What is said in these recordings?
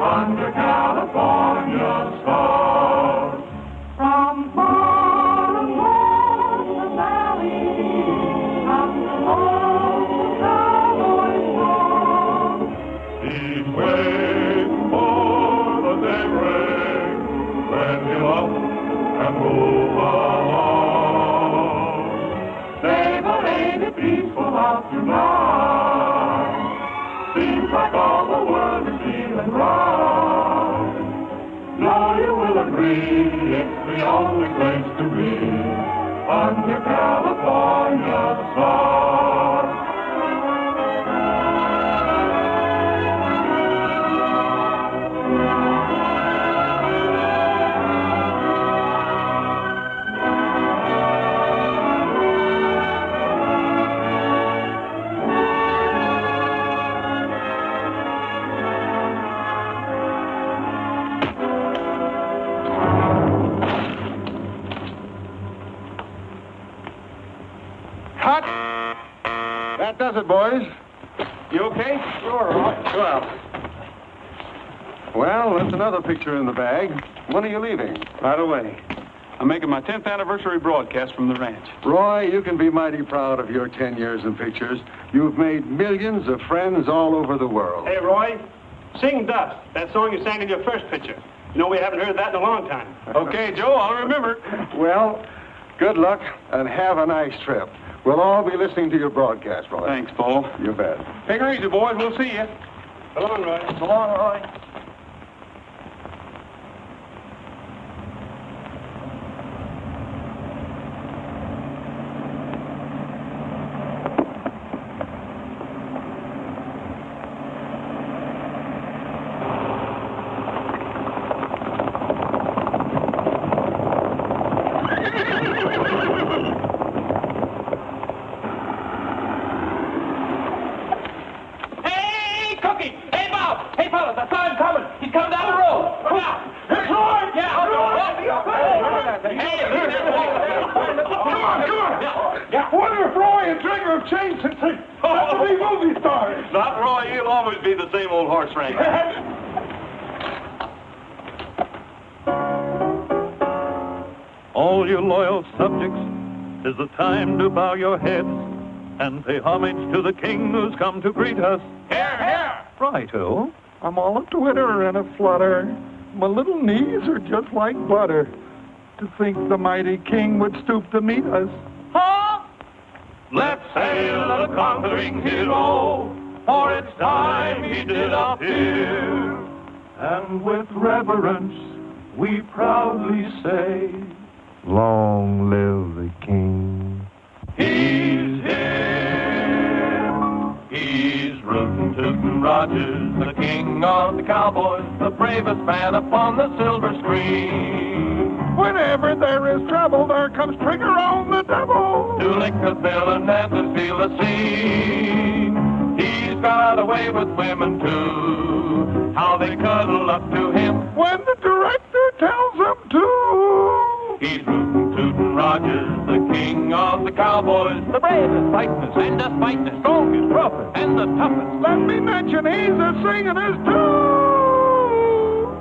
under California stars. From far across the valley comes the lonesome cowboy's song. He's waiting for the daybreak when he'll up and move along. Save a lady peaceful out tonight. Seems like all the world is feeling right. Now you will agree it's the only place to be under California stars. Cut! That does it, boys. You okay? Sure, Roy. Well, that's another picture in the bag. When are you leaving? Right away. I'm making my 10th anniversary broadcast from the ranch. Roy, you can be mighty proud of your 10 years in pictures. You've made millions of friends all over the world. Hey, Roy, sing Dust, that song you sang in your first picture. You know, we haven't heard that in a long time. Okay, Joe, I'll remember. Well, good luck and have a nice trip. We'll all be listening to your broadcast, Roy. Thanks, Paul. You bet. Take her easy, boys. We'll see you. So long, Roy. So long, Roy. Not Roy, he'll always be the same old horse wrangler. All you loyal subjects, 'tis the time to bow your heads and pay homage to the king who's come to greet us. Here, here! Righto. I'm all a twitter and a flutter. My little knees are just like butter. To think the mighty king would stoop to meet us. Huh? Let's hail the conquering hero, for it's time he did appear. And with reverence, we proudly say, Long live the king. he's here. He's rootin' tootin' Rogers, the king of the cowboys, the bravest man upon the silver screen. Whenever there is trouble, there comes Trigger on the double. To lick the bill and never feel the scene. He's got a way with women, too, how they cuddle up to him When the director tells them to. He's rootin' tootin' Rogers, the king of the cowboys, the bravest, fightin'est, and the fightin'est, strongest, roughest, and the toughest. Let me mention he's a singing'est too.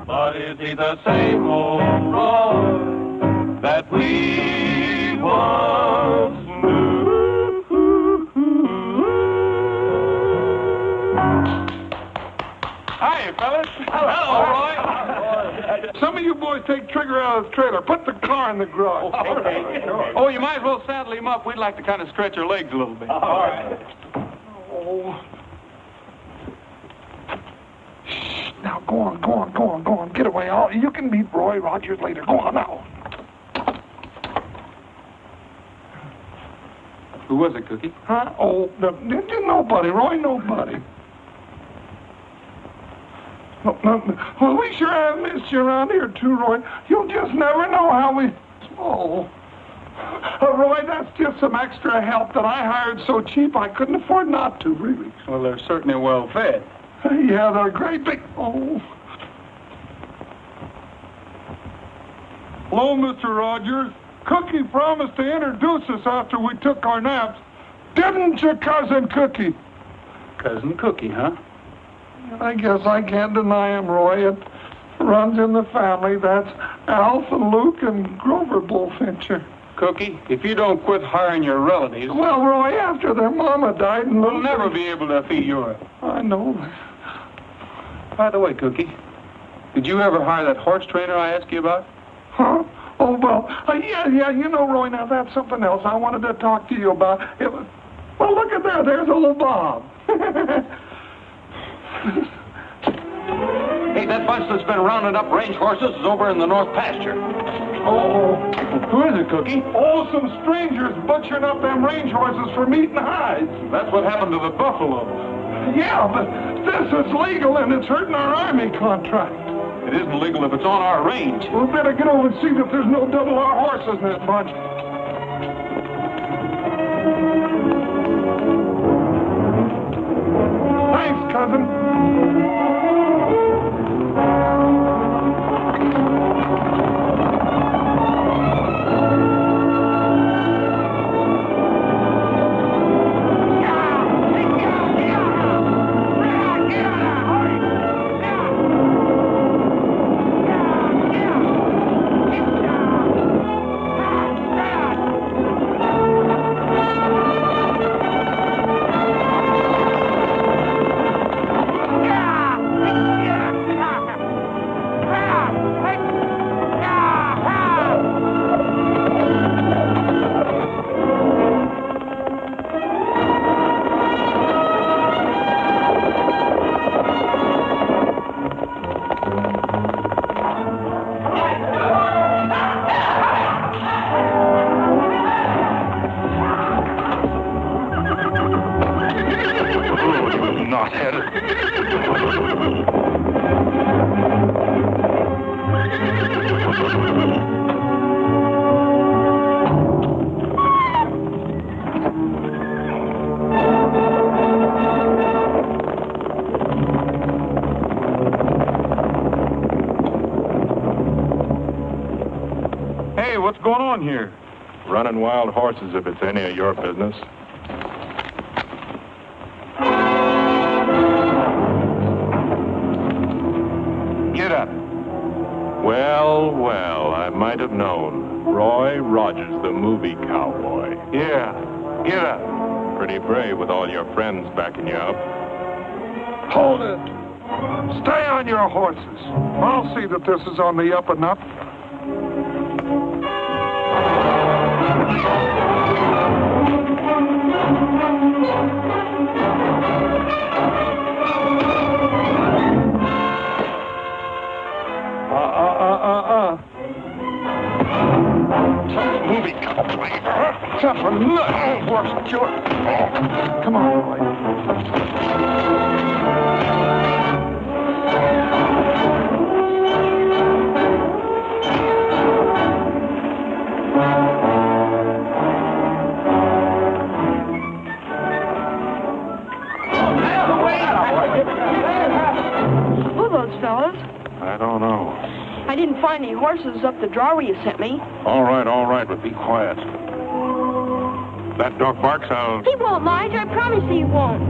But is he the same old Roy that we once knew? Hi, fellas. Hello, Roy. Some of you boys take Trigger out of the trailer. Put the car in the garage. Okay. Oh, you might as well saddle him up. We'd like to kind of stretch our legs a little bit. All right. Oh. Shh. Now, go on. Get away. You can meet Roy Rogers later. Go on now. Who was it, Cookie? Huh? Oh, nobody, Roy, nobody. No. Well, we sure have missed you around here, too, Roy. You'll just never know how we... Oh. Roy, that's just some extra help that I hired so cheap I couldn't afford not to, really. Well, they're certainly well fed. Yeah, they're great big... Oh. Hello, Mr. Rogers. Cookie promised to introduce us after we took our naps. Didn't you, Cousin Cookie? Cousin Cookie, huh? I guess I can't deny him, Roy. It runs in the family. That's Alf and Luke and Grover Bullfincher. Cookie, if you don't quit hiring your relatives, Well, Roy, after their mama died and we'll never be able to feed your... I know. By the way, Cookie, did you ever hire that horse trainer I asked you about? Huh? Oh, well, yeah, you know, Roy, now that's something else I wanted to talk to you about. It was, well, look at there. There's a little Bob. Hey, that bunch that's been rounding up range horses is over in the north pasture. Oh. Who is it, Cookie? Oh, some strangers butchering up them range horses for meat and hides. That's what happened to the buffalo. Yeah, but this is legal and it's hurting our army contract. It isn't legal if it's on our range. We better get over and see that there's no double R horses in that bunch. Thanks, cousin. Hey, what's going on here? Running wild horses if it's any of your business. Get up. Well, well, I might have known. Roy Rogers, the movie cowboy. Yeah, get up. Pretty brave with all your friends backing you up. Hold it. Stay on your horses. I'll see that this is on the up and up. Tough movie cowboy. Tough enough. Horse George. Come on, Roy. Who are those fellas? I don't know. I didn't find any horses up the draw where you sent me. All right, but be quiet. That dog barks, I'll... He won't, Lige. I promise he won't.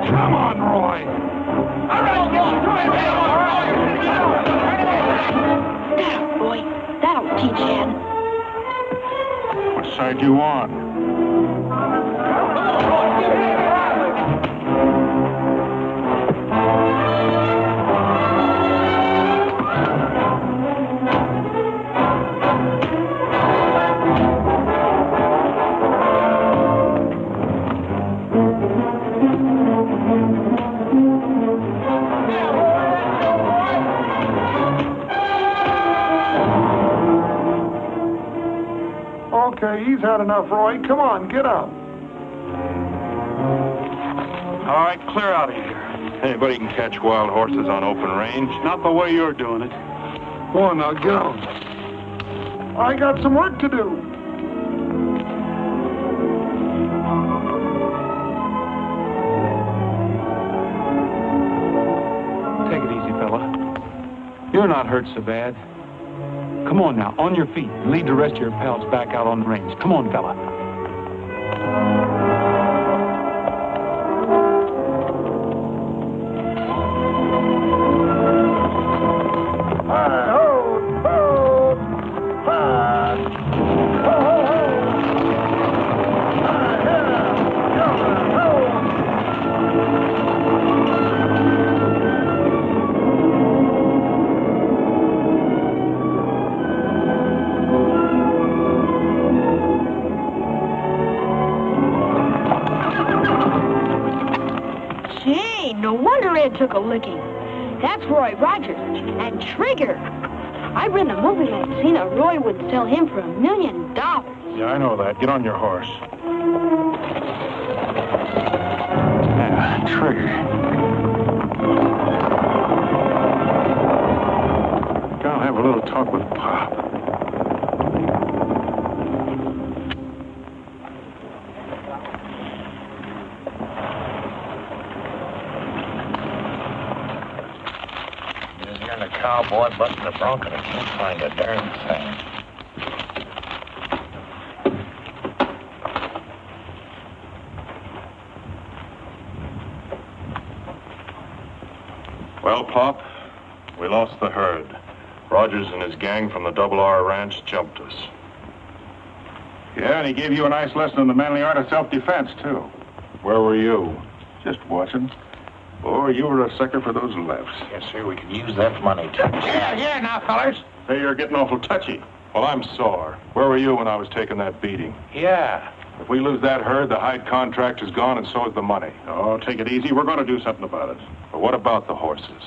Come on, Roy. Now, boy, that'll teach Ed. What side you on? Okay, he's had enough, Roy. Come on, get up. All right, clear out of here. Anybody can catch wild horses on open range. Not the way you're doing it. Go on now, get on. I got some work to do. Take it easy, fella. You're not hurt so bad. Come on now, on your feet. Lead the rest of your pals back out on the range. Come on, fella. Took a licking. That's Roy Rogers and Trigger. I read in a movie magazine that Roy would sell him for $1 million. Yeah, I know that. Get on your horse. Yeah, Trigger. Gotta have a little talk with Pop. Cowboy button the bronco. I can't find a darn thing. Well, Pop, we lost the herd. Rogers and his gang from the Double R Ranch jumped us. Yeah, and he gave you a nice lesson in the manly art of self-defense, too. Where were you? Just watching. Oh, you were a sucker for those lefts. Yes, sir, we could use that money, too. Here now, fellers. Hey, you're getting awful touchy. Well, I'm sore. Where were you when I was taking that beating? Yeah. If we lose that herd, the hide contract is gone, and so is the money. Oh, take it easy. We're going to do something about it. But what about the horses?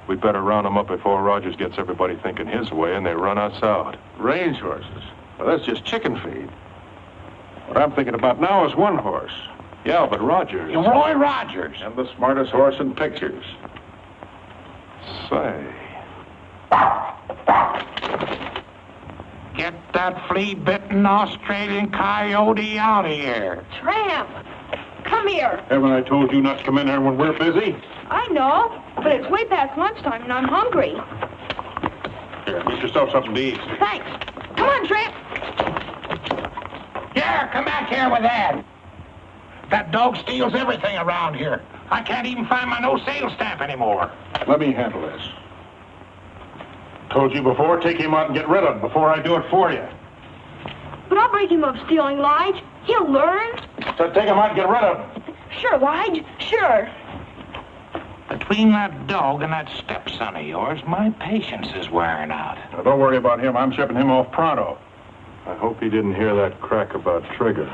We'd better round them up before Rogers gets everybody thinking his way and they run us out. Range horses. Well, that's just chicken feed. What I'm thinking about now is one horse. Yeah, but Rogers... Roy Rogers. And the smartest horse in pictures. Say... Get that flea-bitten Australian coyote out of here. Tramp, come here. Haven't I told you not to come in here when we're busy? I know, but it's way past lunchtime and I'm hungry. Here, get yourself something to eat. Thanks. Come on, Tramp. Here, come back here with that. That dog steals everything around here. I can't even find my no-sale stamp anymore. Let me handle this. Told you before, take him out and get rid of him before I do it for you. But I'll break him of stealing, Lige. He'll learn. So take him out and get rid of him. Sure, Lige, sure. Between that dog and that stepson of yours, my patience is wearing out. Now, don't worry about him. I'm shipping him off pronto. I hope he didn't hear that crack about Trigger.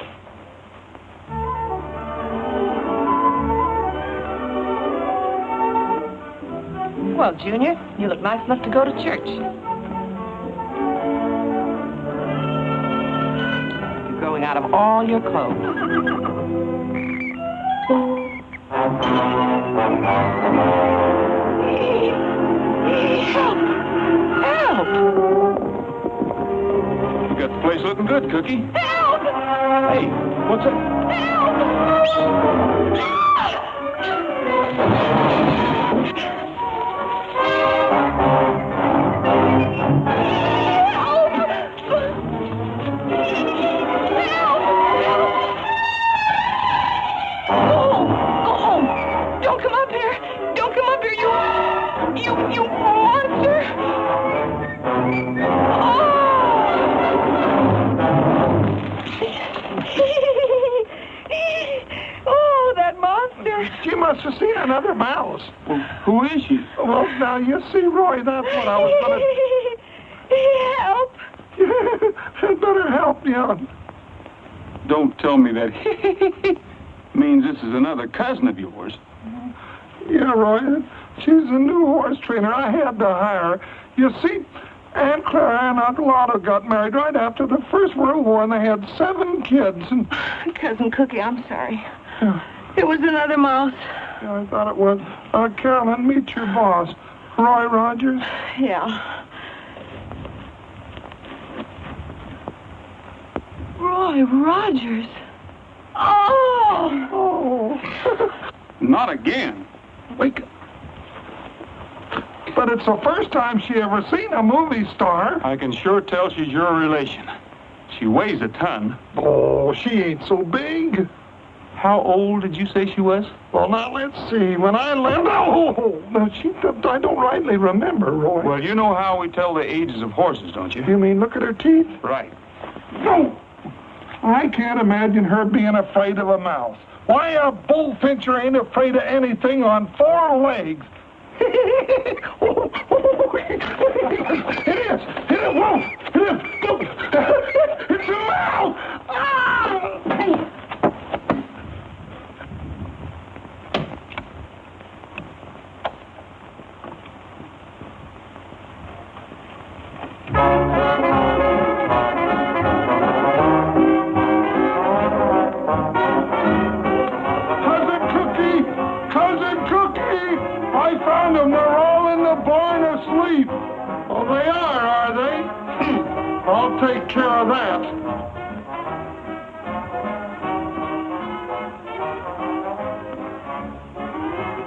Well, Junior, you look nice enough to go to church. You're growing out of all your clothes. Help! Help! You got the place looking good, Cookie. Help! Hey, what's it? Help! You monster! Oh, that monster! She must have seen another mouse. Well, who is she? Well, now you see, Roy, that's what I was Help! I'd better help you. Don't tell me that means this is another cousin of yours. Yeah, Roy, she's a new horse trainer. I had to hire her. You see, Aunt Clara and Uncle Otto got married right after the First World War, and they had 7 kids. And Cousin Cookie, I'm sorry. It was another mouse. yeah, I thought it was. Carolyn, meet your boss, Roy Rogers. Yeah. Roy Rogers. Oh! Not again. Wake up. but it's the first time she ever seen a movie star. I can sure tell she's your relation. She weighs a ton. Oh, she ain't so big. How old did you say she was? Well, now, let's see. When I left... Oh, no, I don't rightly remember, Roy. Well, you know how we tell the ages of horses, don't you? You mean look at her teeth? Right. No. I can't imagine her being afraid of a mouse. Why, a bullfincher ain't afraid of anything on 4 legs. It is. Whoa. It's a mouse. Ah! Cousin Cookie, I found them. They're all in the barn asleep. Oh, they are they? I'll take care of that.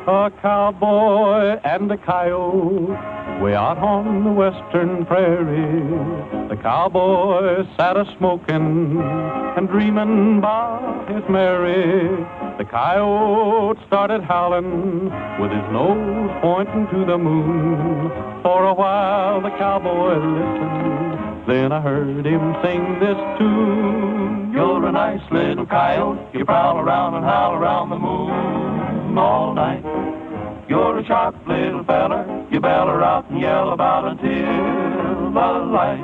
A cowboy and a coyote way out on the western prairie. The cowboy sat a-smoking and dreaming about his Mary. The coyote started howling with his nose pointing to the moon. For a while the cowboy listened, then I heard him sing this tune. You're a nice little coyote, you prowl around and howl around the moon all night. You're a sharp little feller, you beller out and yell about until the light.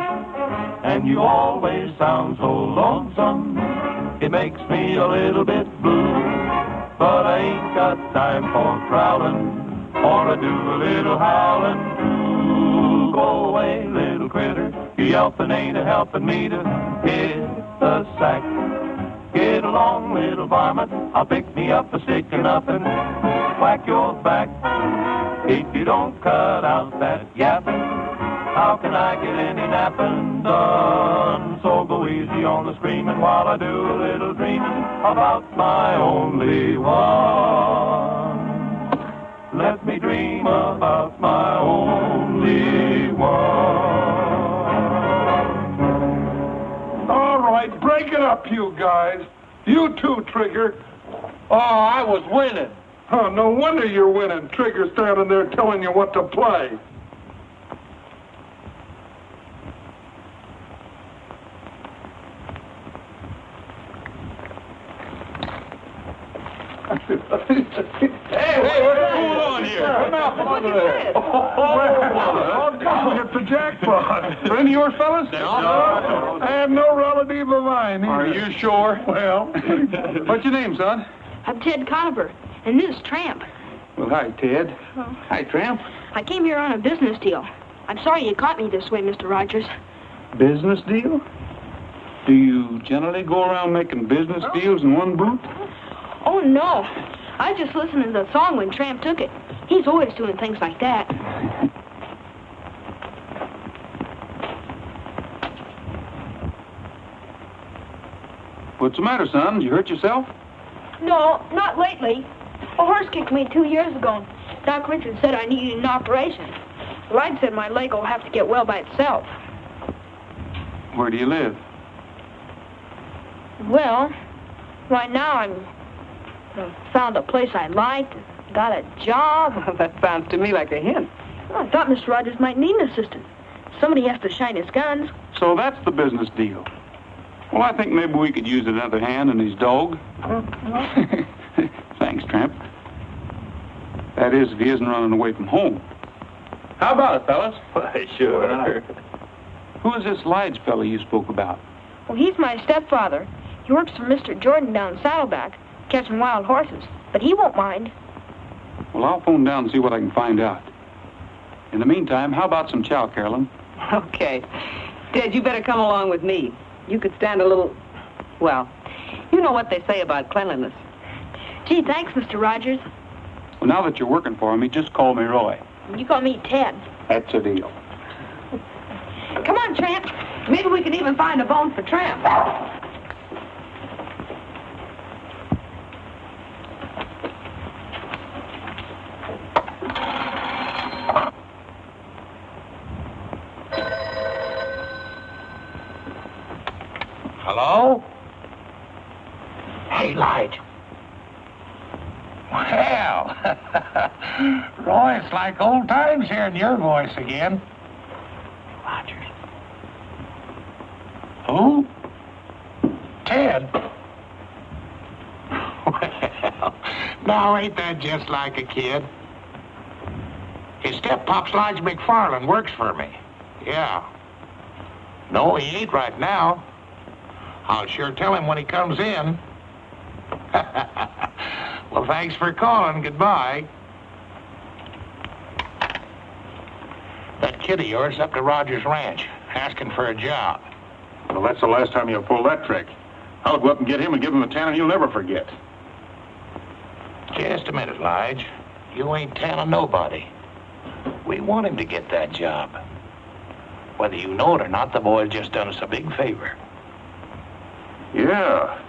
And you always sound so lonesome, it makes me a little bit blue. But I ain't got time for growling, or to do a little howling too. Go away, little critter, your yelping ain't a-helping me to hit the sack. Get along, little varmint, I'll pick me up a stick and up and whack your back. If you don't cut out that yapping, how can I get any napping done? So go easy on the screaming while I do a little dreaming about my only one. Let me dream about my only one. All right, break it up, you guys. You too, Trigger. Oh, I was winning. Oh, no wonder you're winning. Trigger's standing there telling you what to play. Hey, what's going on here? Come out from under there. It's the jackpot. Friend of yours, fellas? I have no relative of mine either. Are you sure? Well, What's your name, son? I'm Ted Conover, and this is Tramp. Well, hi, Ted. Hi, Tramp. I came here on a business deal. I'm sorry you caught me this way, Mr. Rogers. Business deal? Do you generally go around making business deals in one boot? Oh, no. I just listened to the song when Tramp took it. He's always doing things like that. What's the matter, son? Did you hurt yourself? No, not lately. A horse kicked me 2 years ago. Doc Richards said I needed an operation. Lloyd said my leg will have to get well by itself. Where do you live? Well, right now I'm found a place I liked, got a job. That sounds to me like a hint. Well, I thought Mr. Rogers might need an assistant. Somebody has to shine his guns. So that's the business deal. Well, I think maybe we could use another hand in his dog. Thanks, Tramp. That is, if he isn't running away from home. How about it, fellas? Why, sure. Who is this Lige fellow you spoke about? Well, he's my stepfather. He works for Mr. Jordan down in Saddleback, catching wild horses. But he won't mind. Well, I'll phone down and see what I can find out. In the meantime, how about some chow, Carolyn? Okay. Ted, you better come along with me. You could stand a little... Well, you know what they say about cleanliness. Gee, thanks, Mr. Rogers. Well, now that you're working for me, just call me Roy. You call me Ted. That's a deal. Come on, Tramp. Maybe we can even find a bone for Tramp. Hello? Hey, Lige. Well, Roy, it's like old times hearing your voice again. Rogers. Who? Ted. Well, now ain't that just like a kid? His step-pop's Lige McFarland works for me. Yeah. No, he ain't right now. I'll sure tell him when he comes in. Well, thanks for calling. Goodbye. That kid of yours up to Rogers Ranch, asking for a job. Well, that's the last time you'll pull that trick. I'll go up and get him and give him a 10, and he'll never forget. Just a minute, Lige. You ain't telling nobody. We want him to get that job. Whether you know it or not, the boy's just done us a big favor. Yeah.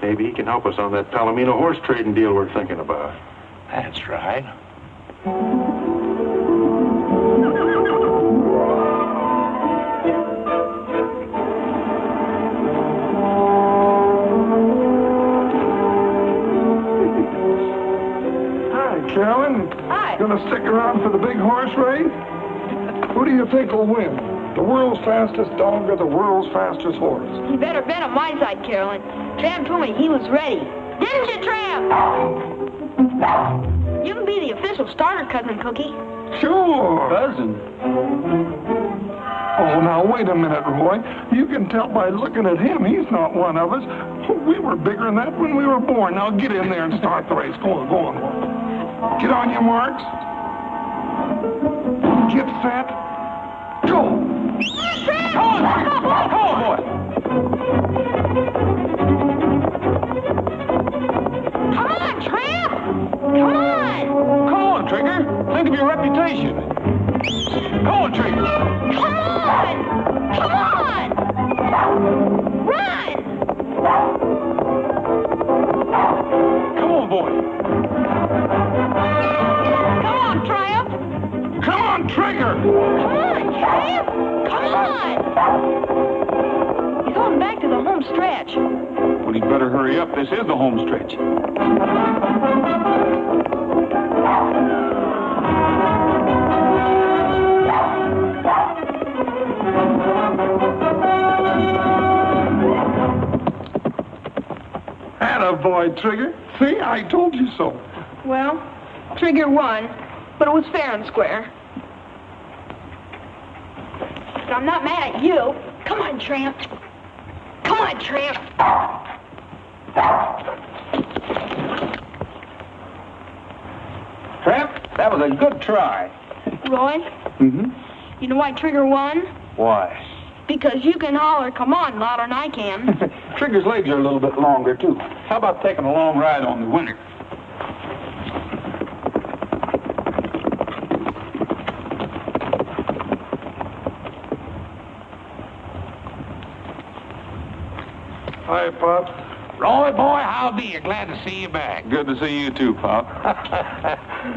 Maybe he can help us on that Palomino horse trading deal we're thinking about. That's right. Hi, Carolyn. Hi. Gonna stick around for the big horse race? Who do you think will win? The world's fastest dog or the world's fastest horse? You better bet on my side, Carolyn. Tramp told me he was ready. Didn't you, Tramp? You can be the official starter, Cousin Cookie. Sure. Cousin. Oh, now, wait a minute, Roy. You can tell by looking at him, he's not one of us. We were bigger than that when we were born. Now, get in there and start the race. Go on, go on, Roy. Get on your marks. Get set. Go. Come on, boy. Come on, Tramp! Come on! Come on, Trigger. Think of your reputation. Come on, Trigger. Come on! Come on! Run! Come on, boy. Come on, Tramp! Come on, Trigger. Come on, Tramp! Come on! He's going back to the home stretch. Well, he better hurry up. This is the home stretch. Attaboy, Trigger. See, I told you so. Well, Trigger won, but it was fair and square. But I'm not mad at you. Come on, Tramp. Come on, Tramp. Tramp, that was a good try. Roy, Mm-hmm. you know why Trigger won? Why? Because you can holler, come on, louder than I can. Trigger's legs are a little bit longer, too. How about taking a long ride on the winner? Hi, Pop. Roy, boy, how be you? Glad to see you back. Good to see you, too, Pop.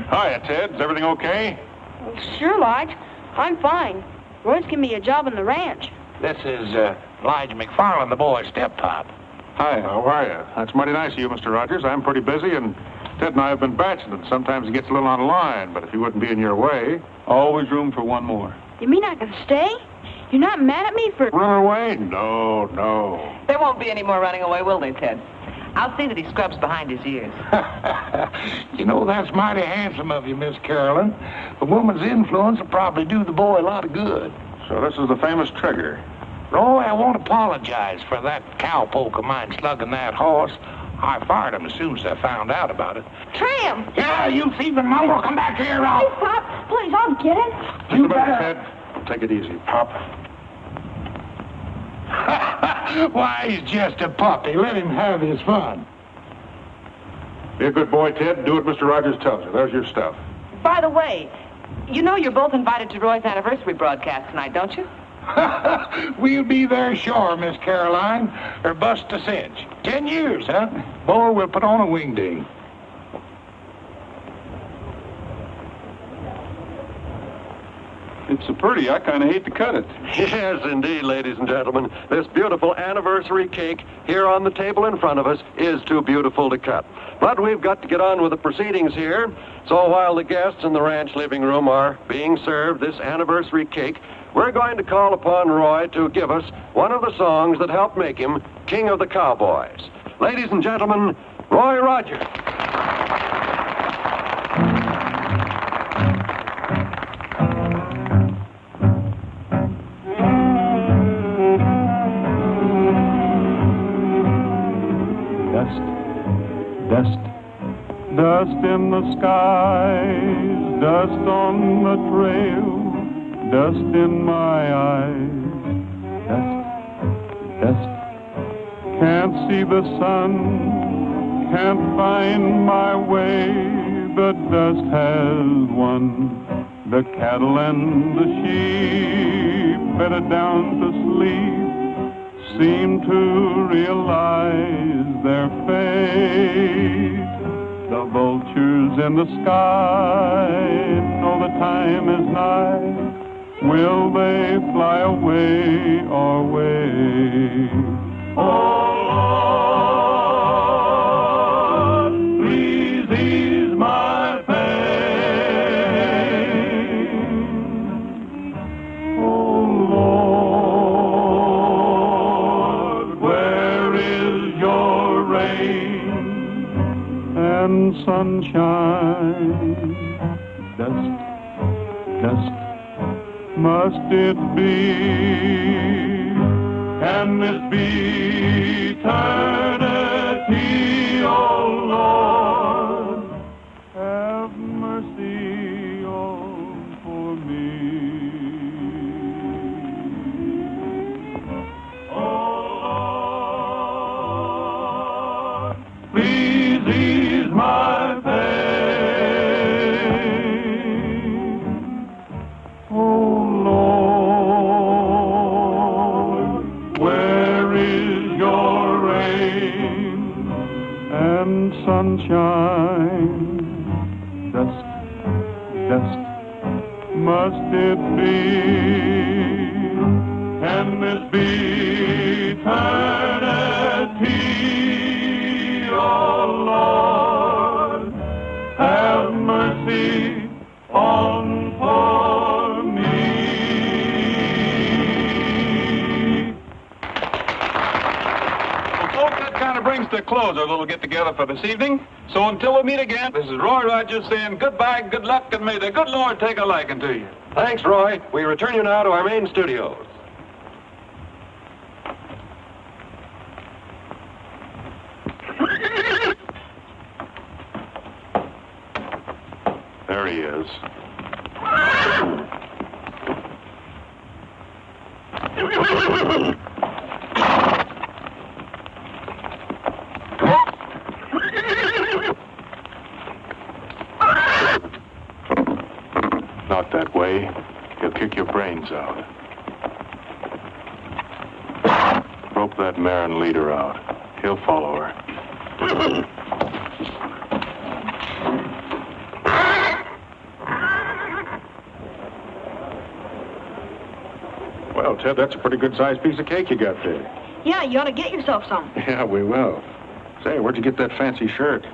Hiya, Ted. Is everything okay? Sure, Lige. I'm fine. Roy's giving me a job on the ranch. This is Lige McFarland, the boy's step-pop. Hi, how are you? That's mighty nice of you, Mr. Rogers. I'm pretty busy, and Ted and I have been bachelor. Sometimes it gets a little on the line, but if he wouldn't be in your way... Always room for one more. You mean I can stay? You're not mad at me for... Run away? No, no. There won't be any more running away, will there, Ted? I'll see that he scrubs behind his ears. You know, that's mighty handsome of you, Miss Carolyn. A woman's influence will probably do the boy a lot of good. So this is the famous Trigger. Roy, I won't apologize for that cowpoke of mine slugging that horse. I fired him as soon as I found out about it. Tramp! Yeah, you thieving mongrel, come back here, Ralph. Please, Pop. Please, I'll get it. Just a minute, Ted. Take it easy, Pop. Why, he's just a puppy. Let him have his fun. Be a good boy, Ted. Do what Mr. Rogers tells you. There's your stuff. By the way, you know you're both invited to Roy's anniversary broadcast tonight, don't you? We'll be there, sure, Miss Caroline. Or bust a cinch. 10 years, huh? Boy, we'll put on a wingding. It's so pretty, I kind of hate to cut it. Yes, indeed, ladies and gentlemen. This beautiful anniversary cake here on the table in front of us is too beautiful to cut. But we've got to get on with the proceedings here. So while the guests in the ranch living room are being served this anniversary cake, we're going to call upon Roy to give us one of the songs that helped make him King of the Cowboys. Ladies and gentlemen, Roy Rogers. Dust in the skies, dust on the trail, dust in my eyes, dust. Can't see the sun, can't find my way, the dust has won. The cattle and the sheep, bedded down to sleep, seem to realize their fate. The vultures in the sky know the time is nigh. Will they fly away or wait? Oh, Lord, please ease my pain. Oh, Lord, where is your rain and sunshine? Dust, must it be? Can this be eternity, oh Lord? Have mercy on for me. Oh Lord, please ease my pain. Oh Lord, where is your rain and sunshine? Dust, must it be? Can this be eternity? Oh Lord, have mercy on for me. Well, folks, that kind of brings to a close our little get-together for this evening. So until we meet again, this is Roy Rogers saying goodbye, good luck, and may the good Lord take a liking to you. Thanks, Roy. We return you now to our main studios. There he is. Not that way. He'll kick your brains out. Rope that mare and lead her out. He'll follow her. Well, Ted, that's a pretty good-sized piece of cake you got there. Yeah, you ought to get yourself some. Yeah, we will. Say, where'd you get that fancy shirt?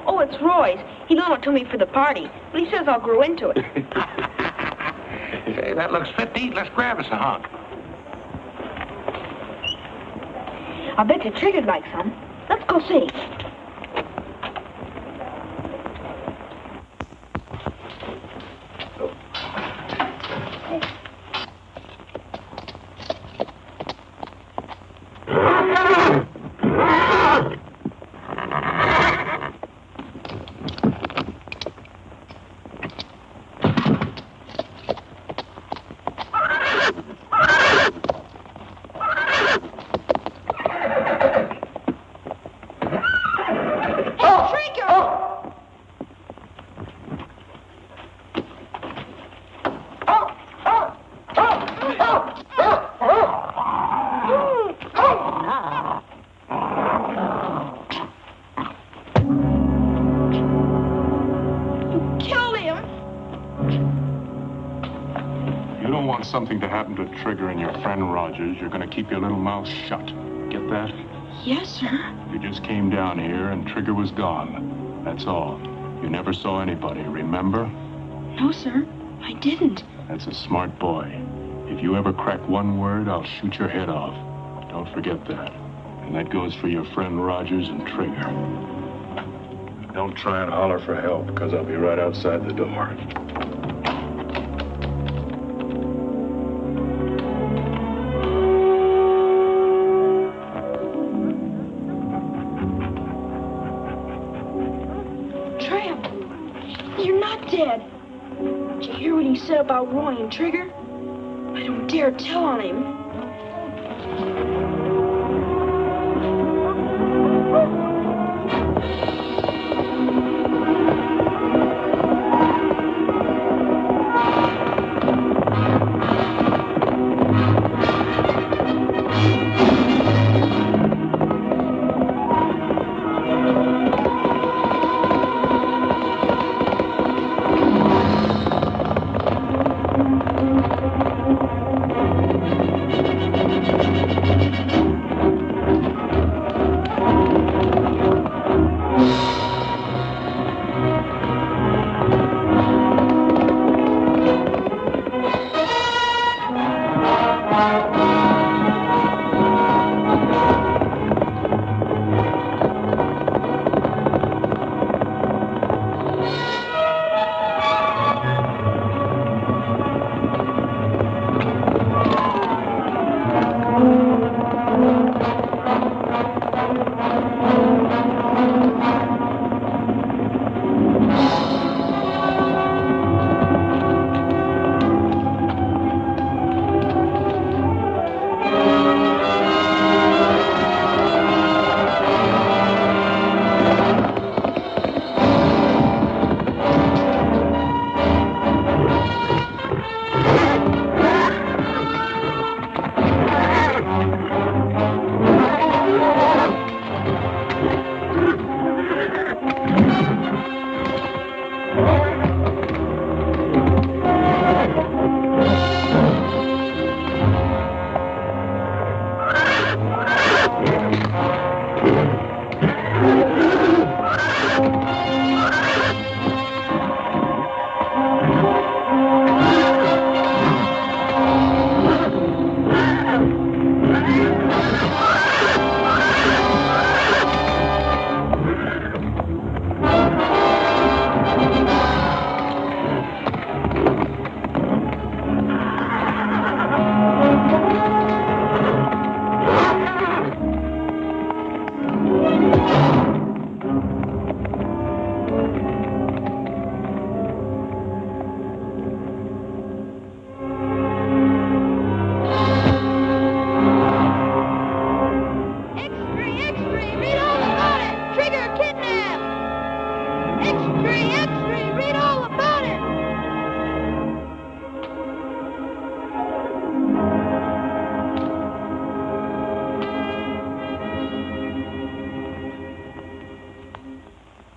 Oh, it's Roy's. He loaned it to me for the party, but he says I'll grow into it. Say, that looks fit to eat. Let's grab us a hunk. I bet you Trigger'd like some. Let's go see. something to happen to Trigger and your friend Rogers, you're going to keep your little mouth shut. Get that? Yes, sir. You just came down here and Trigger was gone. That's all. You never saw anybody, remember? No, sir. I didn't. That's a smart boy. If you ever crack one word, I'll shoot your head off. Don't forget that. And that goes for your friend Rogers and Trigger. Don't try and holler for help, because I'll be right outside the door. Tramp, you're not dead. Did you hear what he said about Roy and Trigger? I don't dare tell on him.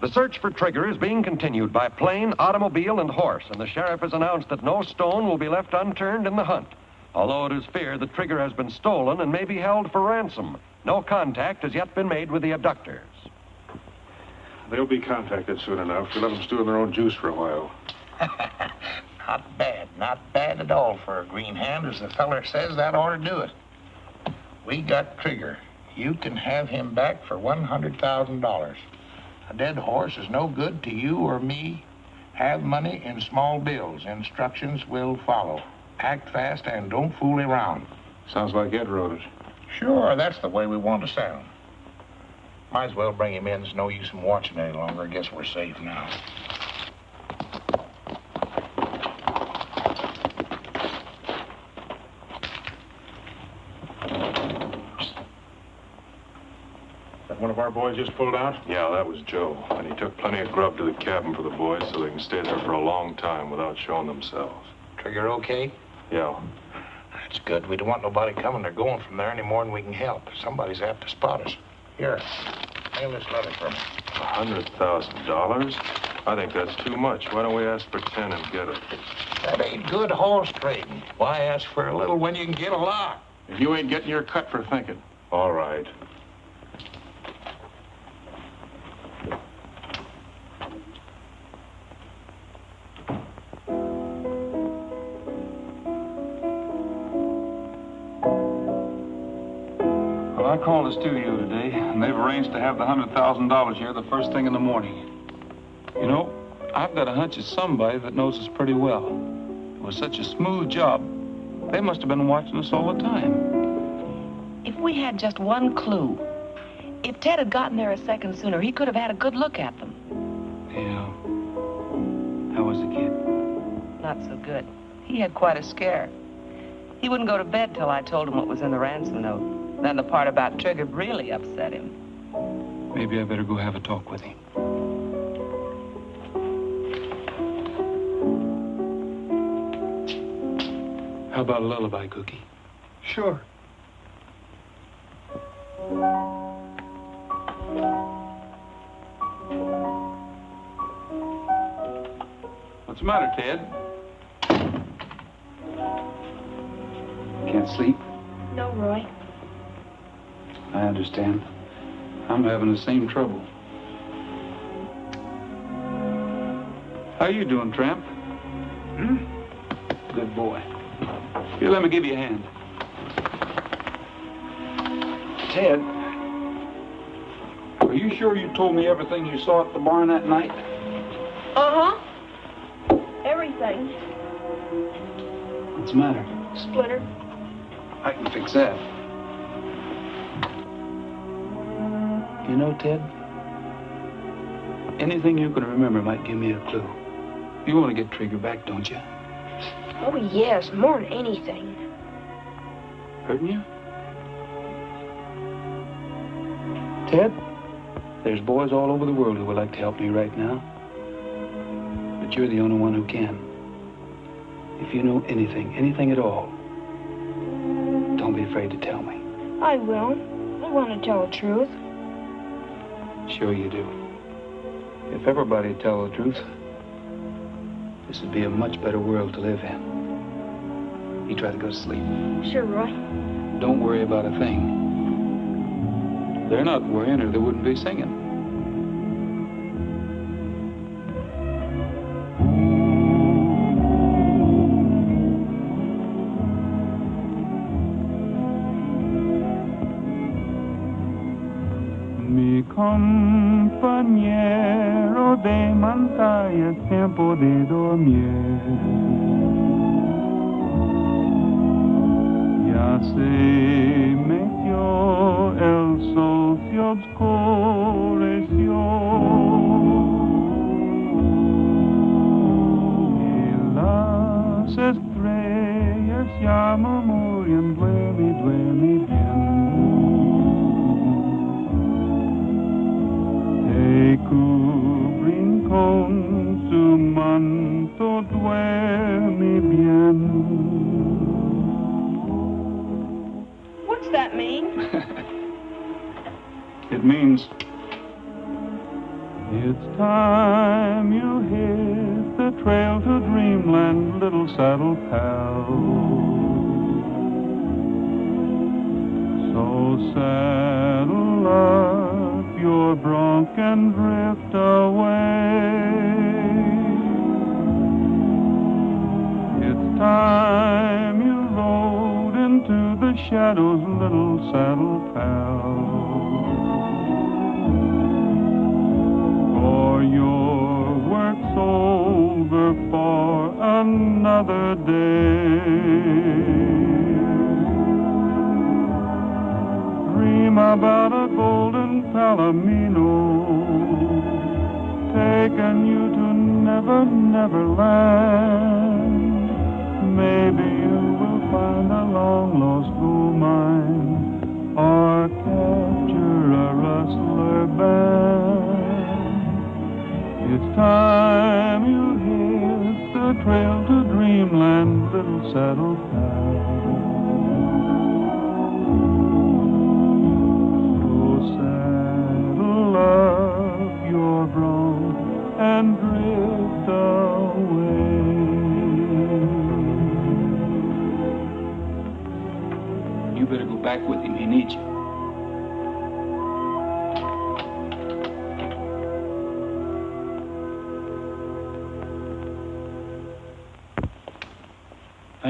The search for Trigger is being continued by plane, automobile, and horse, and the sheriff has announced that no stone will be left unturned in the hunt. Although it is feared that Trigger has been stolen and may be held for ransom, no contact has yet been made with the abductors. They'll be contacted soon enough. We'll let them stew in their own juice for a while. Not bad at all for a green hand. As the feller says, that ought to do it. We got Trigger. You can have him back for $100,000. A dead horse is no good to you or me. Have money in small bills. Instructions will follow. Act fast and don't fool around. Sounds like Ed wrote it. Sure, that's the way we want to sound. Might as well bring him in. There's no use in watching any longer. I guess we're safe now. One of our boys just pulled out? Yeah, that was Joe. And he took plenty of grub to the cabin for the boys so they can stay there for a long time without showing themselves. Trigger okay? Yeah. That's good. We don't want nobody coming or going from there any more than we can help. Somebody's apt to spot us. Here, mail this letter for me. $100,000? I think that's too much. Why don't we ask for 10 and get it? That ain't good horse trading. Why ask for a little when you can get a lot? If you ain't getting your cut for thinking. All right. Well, I called the studio today, and they've arranged to have the $100,000 here the first thing in the morning. You know, I've got a hunch it's somebody that knows us pretty well. It was such a smooth job. They must have been watching us all the time. If we had just one clue, if Ted had gotten there a second sooner, he could have had a good look at them. Yeah. How was the kid? Not so good. He had quite a scare. He wouldn't go to bed till I told him what was in the ransom note. Then the part about Trigger really upset him. Maybe I better go have a talk with him. How about a lullaby, Cookie? Sure. What's the matter, Ted? Can't sleep? No, Roy. I understand. I'm having the same trouble. How you doing, Tramp? Good boy. Here, let me give you a hand. Ted, are you sure you told me everything you saw at the barn that night? Uh-huh. Everything. What's the matter? Splinter. I can fix that. You know, Ted, anything you can remember might give me a clue. You want to get Trigger back, don't you? Oh, yes, more than anything. Hurting you? Ted, there's boys all over the world who would like to help me right now. But you're the only one who can. If you know anything, anything at all, don't be afraid to tell me. I will. I want to tell the truth. Sure you do. If everybody would tell the truth, this would be a much better world to live in. You try to go to sleep. Sure, Roy. Don't worry about a thing. They're not worrying or they wouldn't be singing. Mi compañero de montaña, es tiempo de dormir. Ya se metió el sol, se oscureció. Y las estrellas ya murmuran, duerme, duerme bien. Te cubren con su manto, duerme bien. What's that mean? It means it's time you hit the trail to dreamland, little saddle pal. So saddle up your bronc and drift away. It's time you rode into the shadows, little saddle pal. For your work's over for another day. Dream about a golden palomino, taking you to never, never land. Maybe you will find a long lost gold mine, or capture a rustler band. It's time you hit the trail to dreamland, little saddle pal. So saddle up your bronc and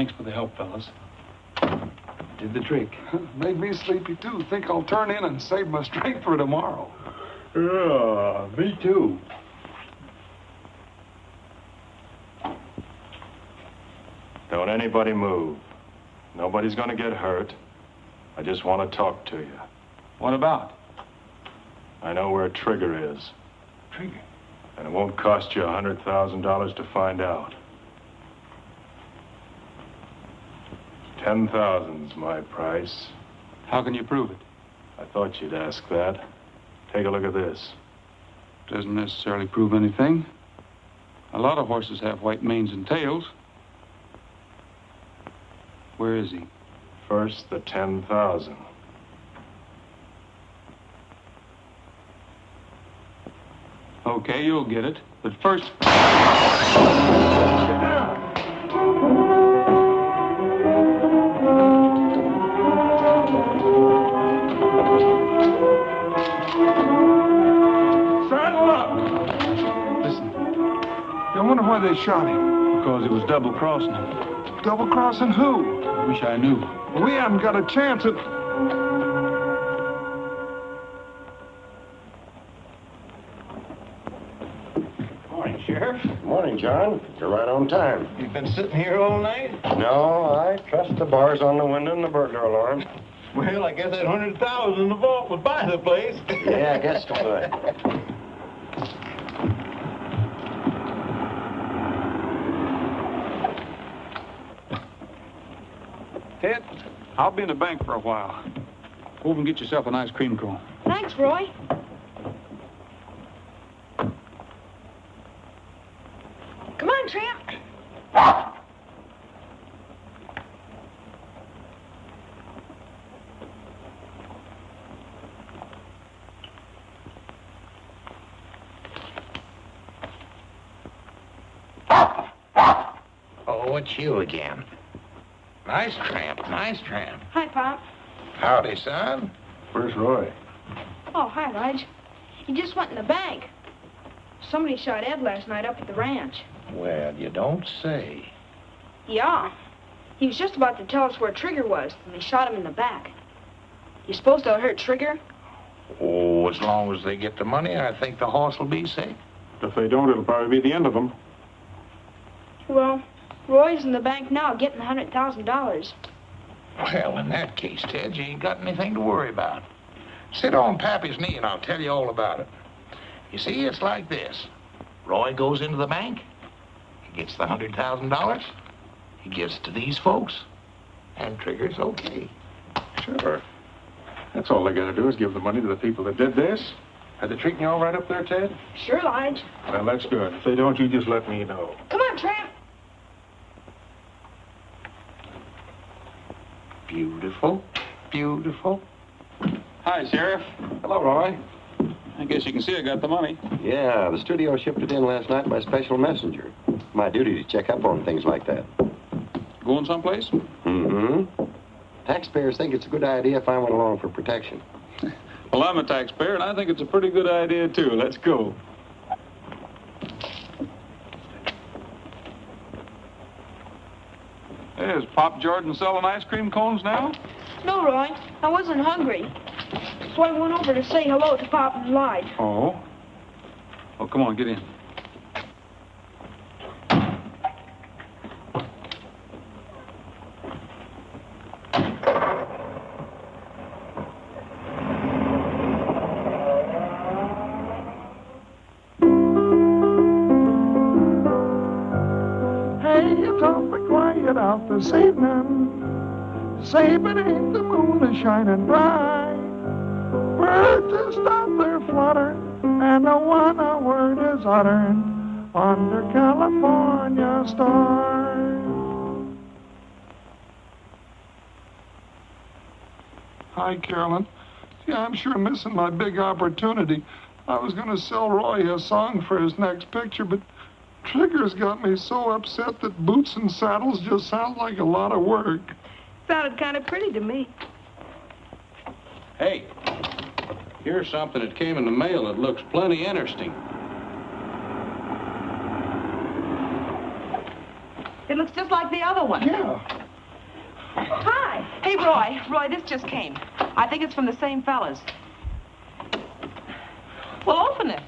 Thanks for the help, fellas. Did the trick. Made me sleepy, too. Think I'll turn in and save my strength for tomorrow. Yeah, me too. Don't anybody move. Nobody's gonna get hurt. I just want to talk to you. What about? I know where Trigger is. Trigger? And it won't cost you $100,000 to find out. 10,000's my price. How can you prove it? I thought you'd ask that. Take a look at this. Doesn't necessarily prove anything. A lot of horses have white manes and tails. Where is he? First, the 10,000. Okay, you'll get it. But first... Saddle up! Listen, I wonder why they shot him. because it was double-crossing him. Double-crossing who? I wish I knew. We haven't got a chance at... Morning, Sheriff. Morning, John. You're right on time. You've been sitting here all night? No, I trust the bars on the window and the burglar alarm. Well, I guess that 100,000 in the vault would buy the place. Yeah, I guess so. Ted, I'll be in the bank for a while. Over and get yourself an ice cream cone. Thanks, Roy. Come on, Tramp. Oh, it's you again. Nice tramp, nice tramp. Hi, Pop. Howdy, son. Where's Roy? Oh, hi, Lige. He just went in the bank. Somebody shot Ed last night up at the ranch. Well, you don't say. Yeah. He was just about to tell us where Trigger was, and they shot him in the back. You suppose they'll hurt Trigger? Oh, as long as they get the money, I think the horse will be safe. If they don't, it'll probably be the end of them. Well, Roy's in the bank now getting the $100,000. Well, in that case, Ted, you ain't got anything to worry about. Sit on Pappy's knee and I'll tell you all about it. You see, it's like this. Roy goes into the bank. He gets the $100,000. He gives it to these folks. And Trigger's okay. Sure. That's all they gotta do is give the money to the people that did this. Are they treating you all right up there, Ted? Sure, Lige. Well, that's good. If they don't, you just let me know. Come on, Tramp. Beautiful. Beautiful. Hi, Sheriff. Hello, Roy. I guess you can see I got the money. Yeah, the studio shipped it in last night by special messenger. My duty to check up on things like that. Going someplace? Mm-hmm. Taxpayers think it's a good idea if I went along for protection. Well, I'm a taxpayer, and I think it's a pretty good idea, too. Let's go. Hey, is Pop Jordan selling ice cream cones now? No, Roy. I wasn't hungry. So I went over to say hello to Pop and Lige. Oh? Oh, come on, get in. Hey, it's awfully quiet out this evening. Say, but ain't the moon is shining bright? Birds just out there fluttering, and no one a word is uttering under California stars. Hi, Carolyn. Yeah, I'm sure missing my big opportunity. I was going to sell Roy a song for his next picture, but Trigger's got me so upset that boots and saddles just sound like a lot of work. Sounded kind of pretty to me. Hey, here's something that came in the mail that looks plenty interesting. It looks just like the other one. Yeah. Hi. Hey, Roy. Roy, this just came. I think it's from the same fellas. Well, open it.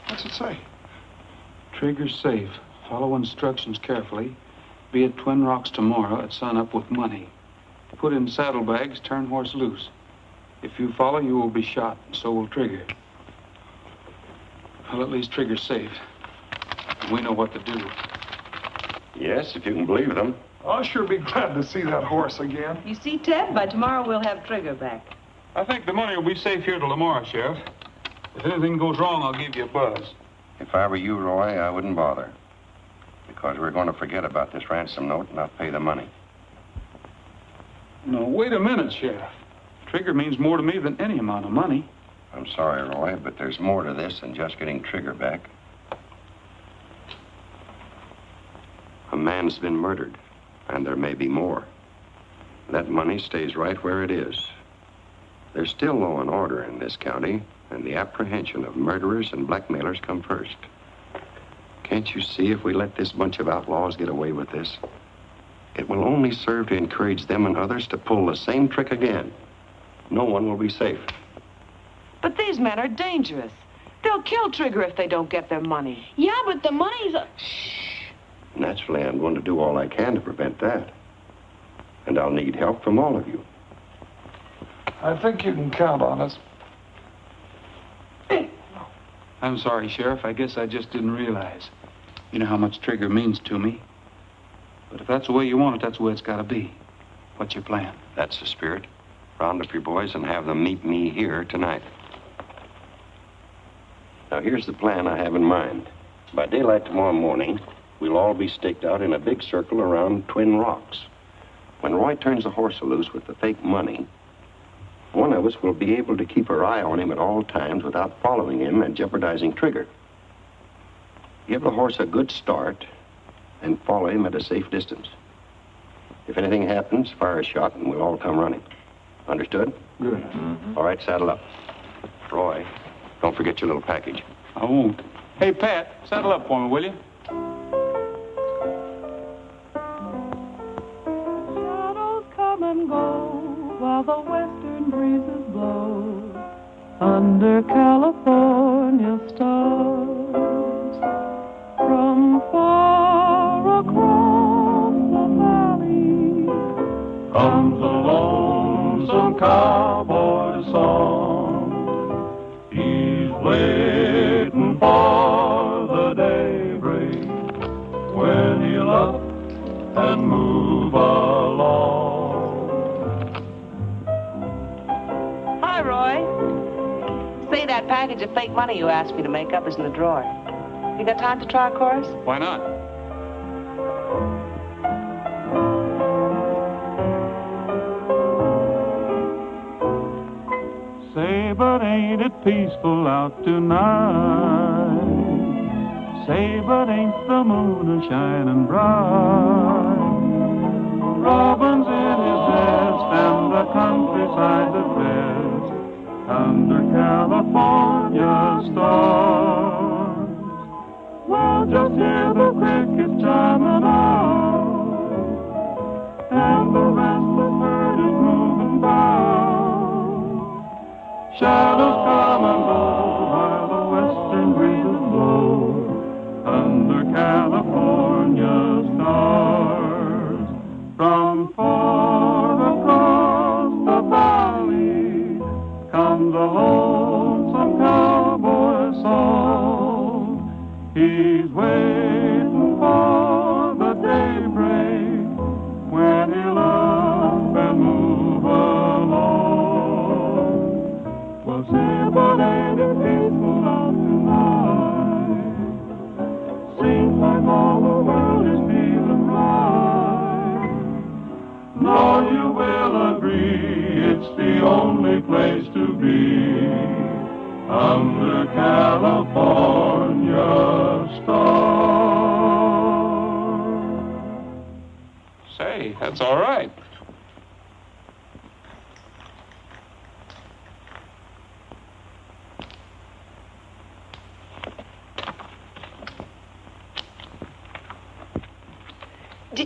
What's it say? Trigger's safe. Follow instructions carefully. Be at Twin Rocks tomorrow at sunup with money. Put in saddlebags, turn horse loose. If you follow, you will be shot, and so will Trigger. Well, at least Trigger's safe. We know what to do. Yes, if you can believe them. I'll sure be glad to see that horse again. You see, Ted, by tomorrow we'll have Trigger back. I think the money will be safe here till tomorrow, Sheriff. If anything goes wrong, I'll give you a buzz. If I were you, Roy, I wouldn't bother. Because we're going to forget about this ransom note and not pay the money. No, wait a minute, Sheriff. Trigger means more to me than any amount of money. I'm sorry, Roy, but there's more to this than just getting Trigger back. A man's been murdered, and there may be more. That money stays right where it is. There's still law and order in this county, and the apprehension of murderers and blackmailers come first. Can't you see if we let this bunch of outlaws get away with this? It will only serve to encourage them and others to pull the same trick again. No one will be safe. But these men are dangerous. They'll kill Trigger if they don't get their money. Yeah, but the money's... Naturally, I'm going to do all I can to prevent that. And I'll need help from all of you. I think you can count on us. I'm sorry, Sheriff. I guess I just didn't realize. You know how much Trigger means to me. But if that's the way you want it, that's the way it's got to be. What's your plan? That's the spirit. Round up your boys and have them meet me here tonight. Now, here's the plan I have in mind. By daylight tomorrow morning, we'll all be staked out in a big circle around Twin Rocks. When Roy turns the horse loose with the fake money, one of us will be able to keep our eye on him at all times without following him and jeopardizing Trigger. Give the horse a good start and follow him at a safe distance. If anything happens, fire a shot and we'll all come running. Understood? Good. All right, saddle up. Roy, don't forget your little package. I won't. Hey, Pat, saddle up for me, will you? Shadows come and go while the western breezes blow under California stars. From far across the valley comes a lonesome cowboy song. He's waiting for the daybreak when he'll up and move along. Hi, Roy. Say, that package of fake money you asked me to make up is in the drawer. You got time to try a chorus? Why not? Say, but ain't it peaceful out tonight? Say, but ain't the moon a-shining bright? Robin's in his nest and the countryside's at rest under California stars. Well, just hear the crickets chiming out, and the restless herd is moving by. Shadows come and go while the western breezes blow under California stars. From far across the valley comes a lonesome cowboy song. He's waiting for the daybreak when he'll up and move along. Well, say, but ain't it peaceful out tonight? Seems like all the world is feeling right. Now you will agree it's the only place to be under California stars. Say, that's all right.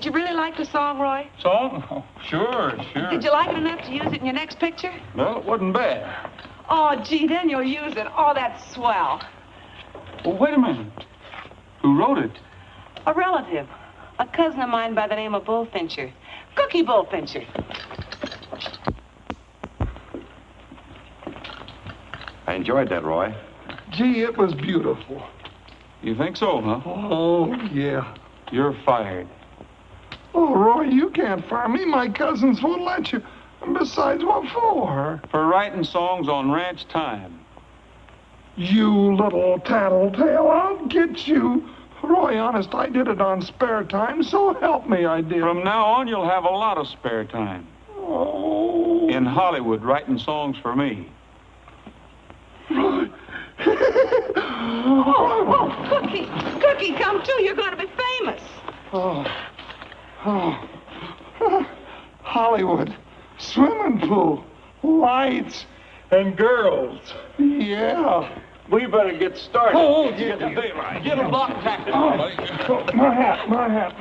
Did you really like the song, Roy? Song? Oh, sure. Did you like it enough to use it in your next picture? Well, it wasn't bad. Oh, gee, then you'll use it. Oh, that's swell. Well, wait a minute. Who wrote it? A relative. A cousin of mine by the name of Bullfincher. Cookie Bullfincher. I enjoyed that, Roy. Gee, it was beautiful. You think so, huh? Oh, yeah. You're fired. Oh, Roy, you can't fire me. My cousins won't let you. And besides, what for? For writing songs on ranch time. You little tattletale, I'll get you. Roy, honest, I did it on spare time, so help me, I did. From now on, you'll have a lot of spare time. Oh. In Hollywood, writing songs for me. Roy. Oh, Cookie. Cookie, come too. You're going to be famous. Oh. Hollywood. Swimming pool. Lights. And girls. Yeah. We better get started. Oh, yeah. Get a block practice, buddy. My hat.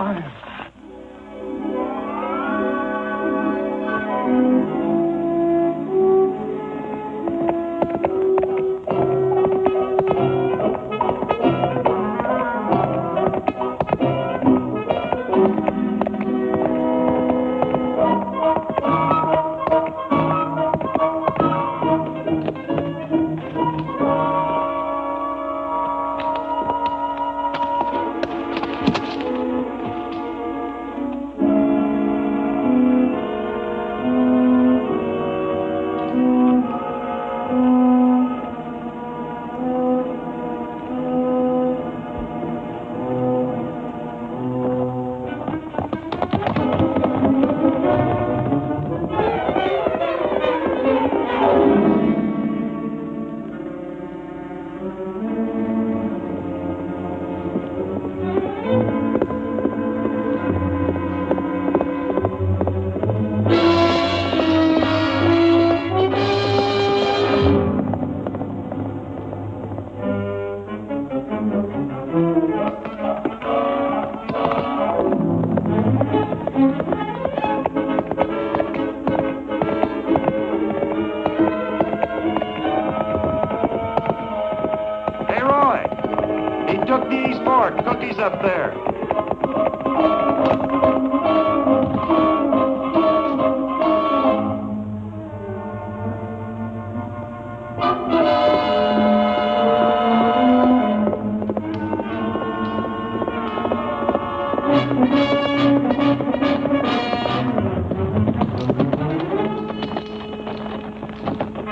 Cookie's up there.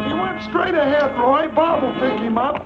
He went straight ahead, Roy. Bob will pick him up.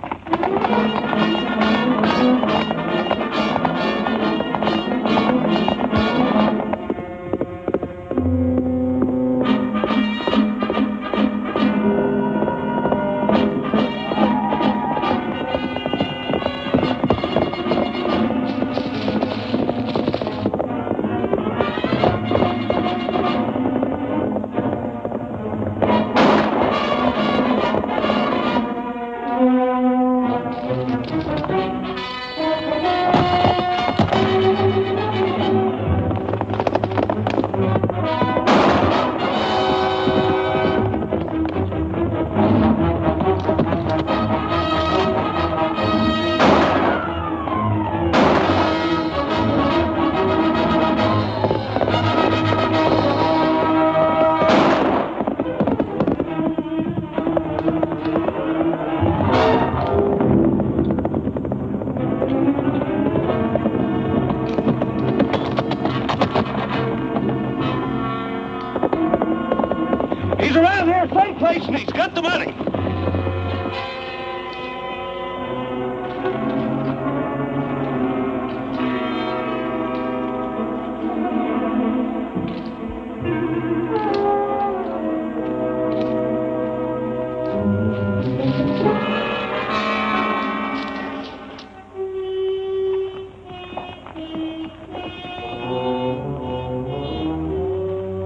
He's around here someplace and he's got the money.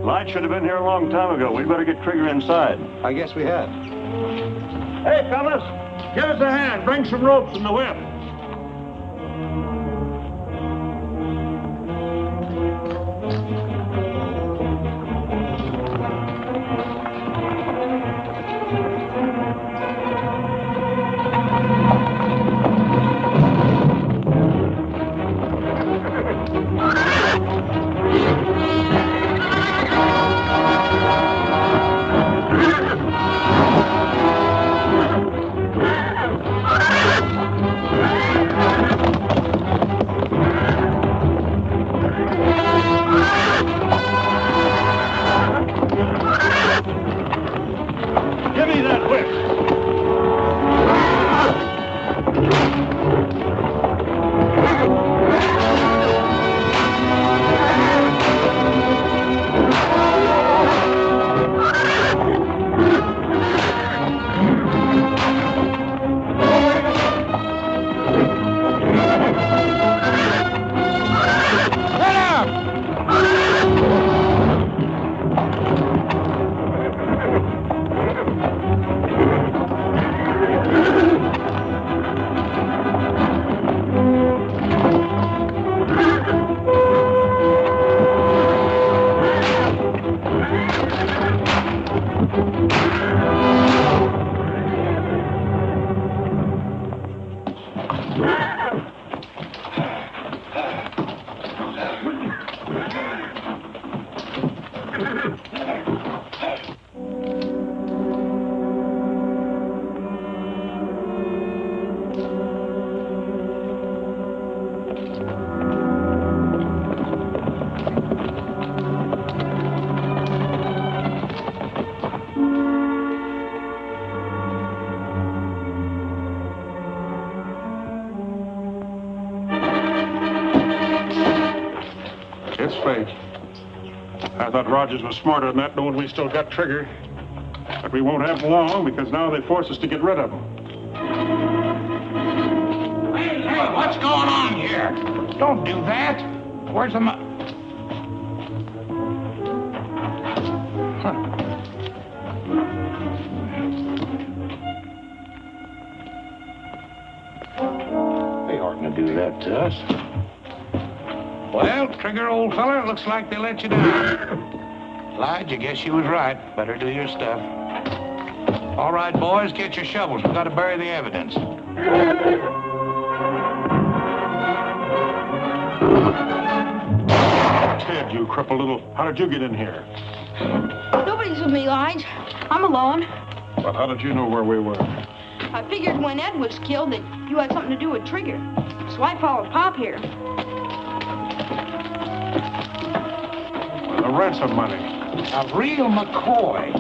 Light should have been here a long time ago. We better get Trigger inside. I guess we had. Hey, fellas, give us a hand. Bring some ropes and the whip. It's fake. I thought Rogers was smarter than that, knowing we still got Trigger. But we won't have him long, because now they force us to get rid of him. Hey, what's going on here? Don't do that. Where's the money? They oughtn't to do that to us. Well, Trigger, old fella, looks like they let you down. Lige, I guess you was right. Better do your stuff. All right, boys, get your shovels. We've got to bury the evidence. Ted, you crippled little... How did you get in here? Nobody's with me, Lige. I'm alone. But how did you know where we were? I figured when Ed was killed that you had something to do with Trigger. So I followed Pop here. The ransom money. A real McCoy.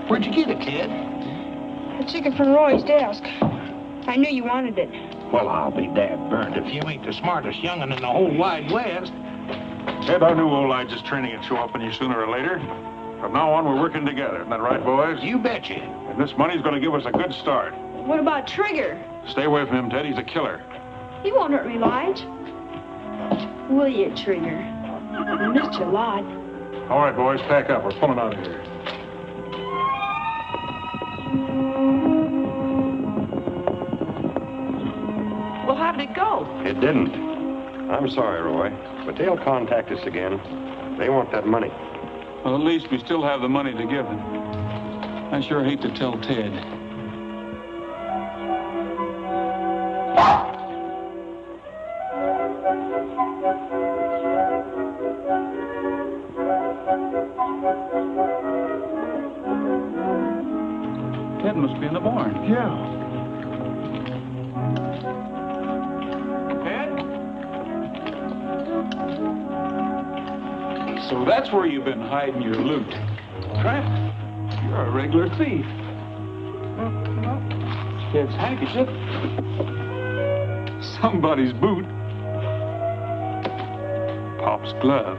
Where'd you get it, kid? I took it from Roy's desk. I knew you wanted it. Well, I'll be dad burned if you ain't the smartest young'un in the whole wide West. Ted, I knew old Lige's training would show up on you sooner or later. From now on, we're working together. Isn't that right, boys? You betcha. And this money's going to give us a good start. What about Trigger? Stay away from him, Ted. He's a killer. He won't hurt me, Lige. Will you, Trigger? I missed you a lot. All right, boys, pack up. We're pulling out of here. Well, how did it go? It didn't. I'm sorry, Roy, but they'll contact us again. They want that money. Well, at least we still have the money to give them. I sure hate to tell Ted. Ted must be in the barn. Yeah. So that's where you've been hiding your loot. Tramp, you're a regular thief. Ted's handkerchief. Somebody's boot. Pop's glove.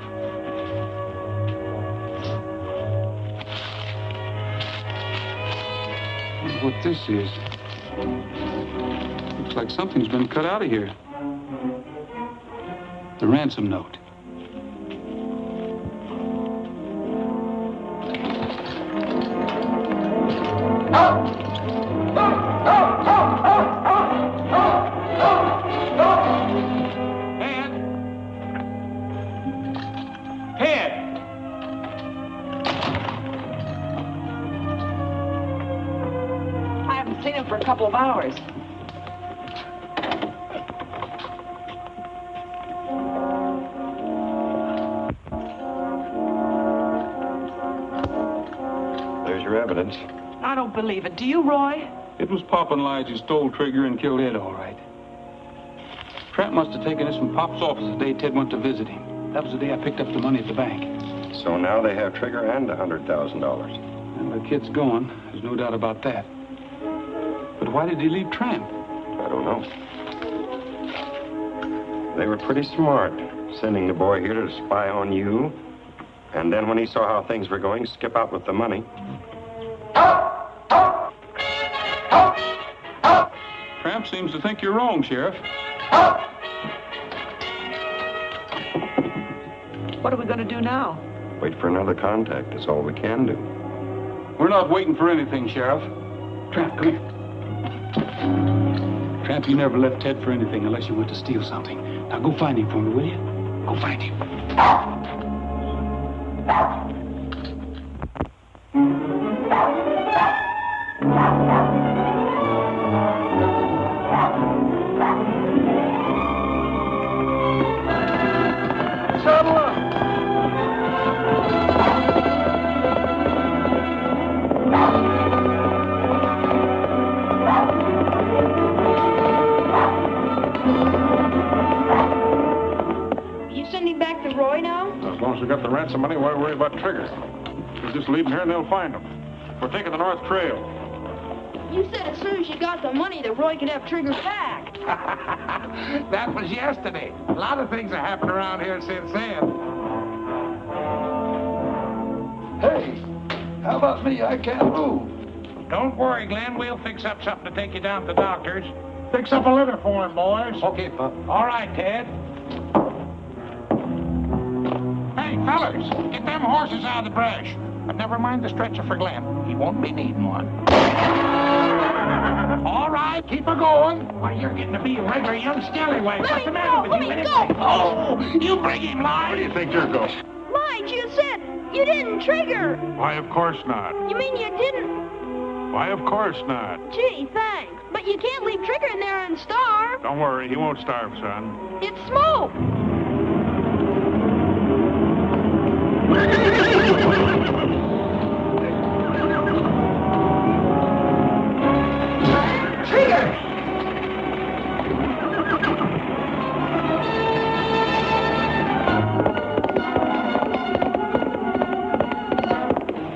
Wonder what this is. Looks like something's been cut out of here. The ransom note. For a couple of hours. There's your evidence. I don't believe it. Do you, Roy? It was Pop and Lige who stole Trigger and killed Ed, all right. Tramp must have taken this from Pop's office the day Ted went to visit him. That was the day I picked up the money at the bank. So now they have Trigger and $100,000. And the kid's gone. There's no doubt about that. But why did he leave Tramp? I don't know. They were pretty smart, sending the boy here to spy on you. And then when he saw how things were going, skip out with the money. Tramp seems to think you're wrong, Sheriff. What are we going to do now? Wait for another contact. That's all we can do. We're not waiting for anything, Sheriff. Tramp, come here. Tramp, you never left Ted for anything unless you went to steal something. Now go find him for me, will you? Go find him. Saddle up! got the ransom money, why worry about Trigger? We'll just leave them here and they'll find them. We're taking the North Trail. You said as soon as you got the money that Roy could have Trigger back. That was yesterday. A lot of things have happened around here since then. Hey, how about me? I can't move. Don't worry, Glenn. We'll fix up something to take you down to the doctor's. Fix up a litter for him, boys. Okay, Pop. All right, Ted. Hey, fellas, get them horses out of the brush. But never mind the stretcher for Glenn. He won't be needing one. All right, keep her going. Why, you're getting to be a regular young scallywag. What's the matter with you? Let me go. Oh, you bring him, Lige. Where do you think you're going? Lige, you said you didn't trigger. Why, of course not. You mean you didn't? Why, of course not. Gee, thanks. But you can't leave Trigger in there and starve. Don't worry, he won't starve, son. It's smoke. Trigger!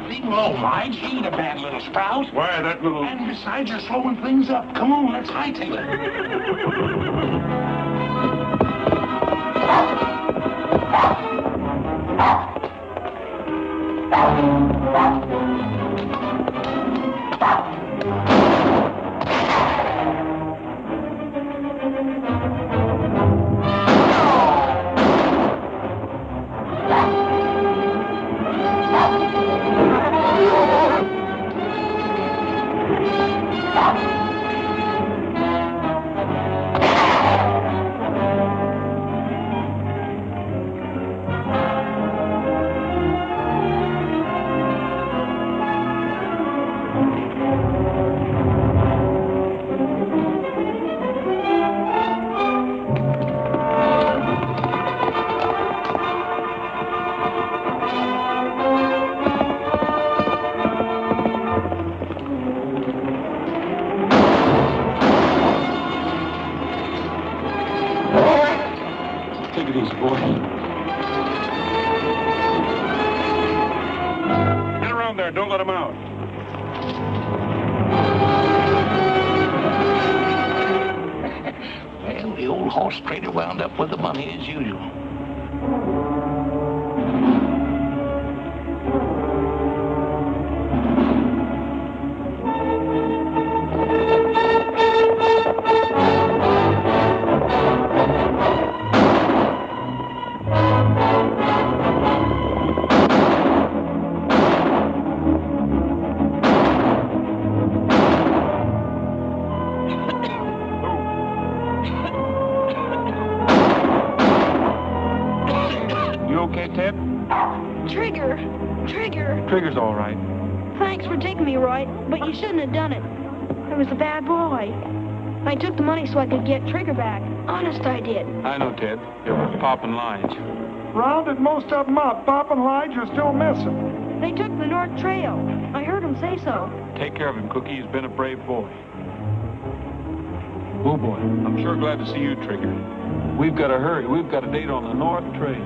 Leave him alone, Lige. He ain't a bad little sprout. Why, that little... And besides, you're slowing things up. Come on, let's hightail it. Take it easy, boy. Get around there. Don't let him out. Well, the old horse trader wound up with the money as usual. Trigger's all right. Thanks for taking me, Roy, but you shouldn't have done it. I was a bad boy. I took the money so I could get Trigger back. Honest, I did. I know, Ted. It was Pop and Lige. Rounded most of them up. Pop and Lige are still missing. They took the North Trail. I heard them say so. Take care of him, Cookie. He's been a brave boy. Oh, boy. I'm sure glad to see you, Trigger. We've got to hurry. We've got a date on the North Trail.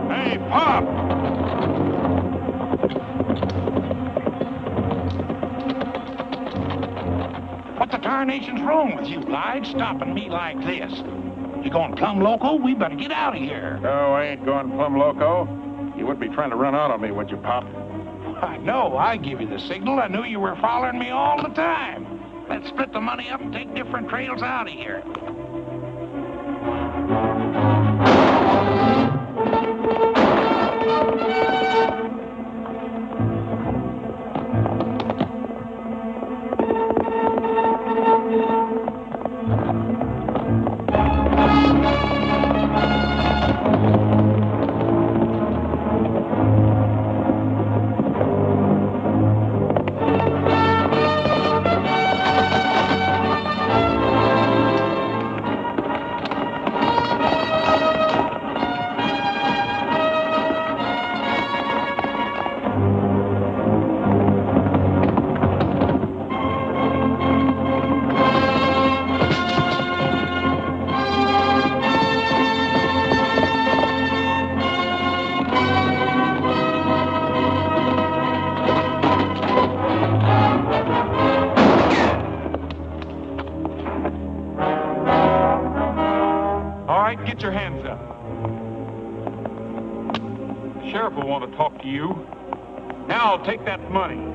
Hey, Pop! What the tarnation's wrong with you, Lige, stopping me like this? You going plumb loco? We better get out of here. No, I ain't going plumb loco. You wouldn't be trying to run out on me, would you, Pop? I know. I give you the signal. I knew you were following me all the time. Let's split the money up and take different trails out of here. Put your hands up. The sheriff will want to talk to you. Now I'll take that money.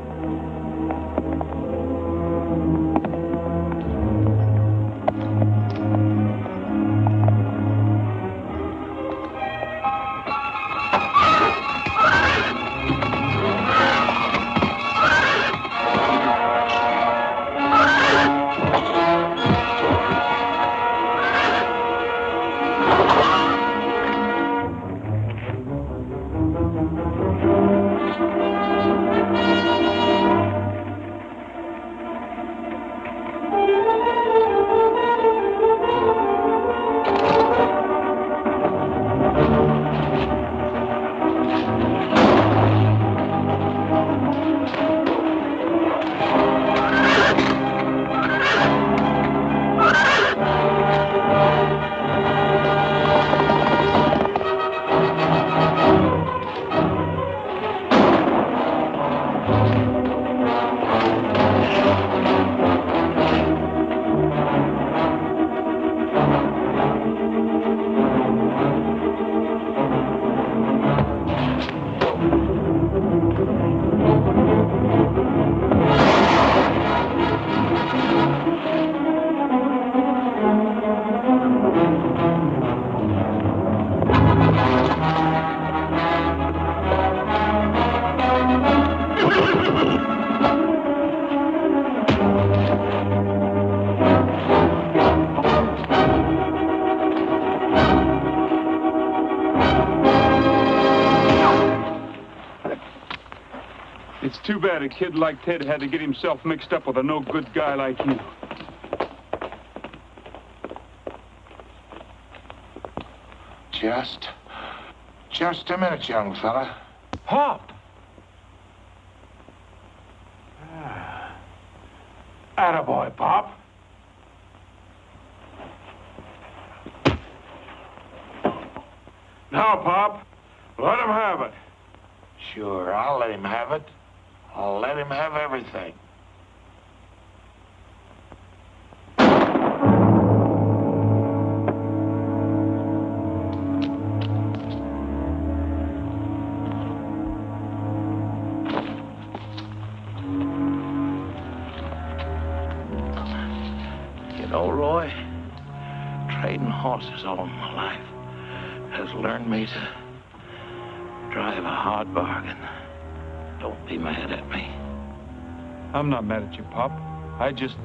It's too bad a kid like Ted had to get himself mixed up with a no-good guy like you. Just a minute, young fella. Pop! Attaboy, Pop. Now, Pop, let him have it. Sure, I'll let him have it. I'll let him have everything. You know, Roy, trading horses all my life has learned me to drive a hard bargain. Don't be mad at me. I'm not mad at you, Pop. I just...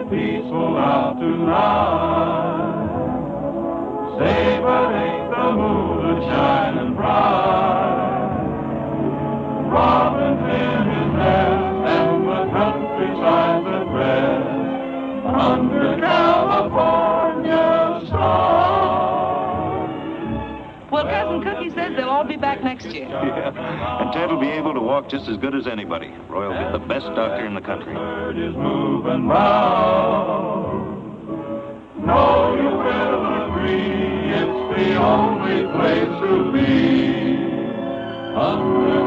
Peaceful out tonight. Say, but ain't the moon shining bright? Robin in his nest and the countryside that rests under California stars. Well, Cousin Cookie says they'll all be back next year. Yeah, and Ted will be able to walk just as good as anybody. Roy will get the best doctor in the country. Is moving round. No, you will agree it's the only place to be under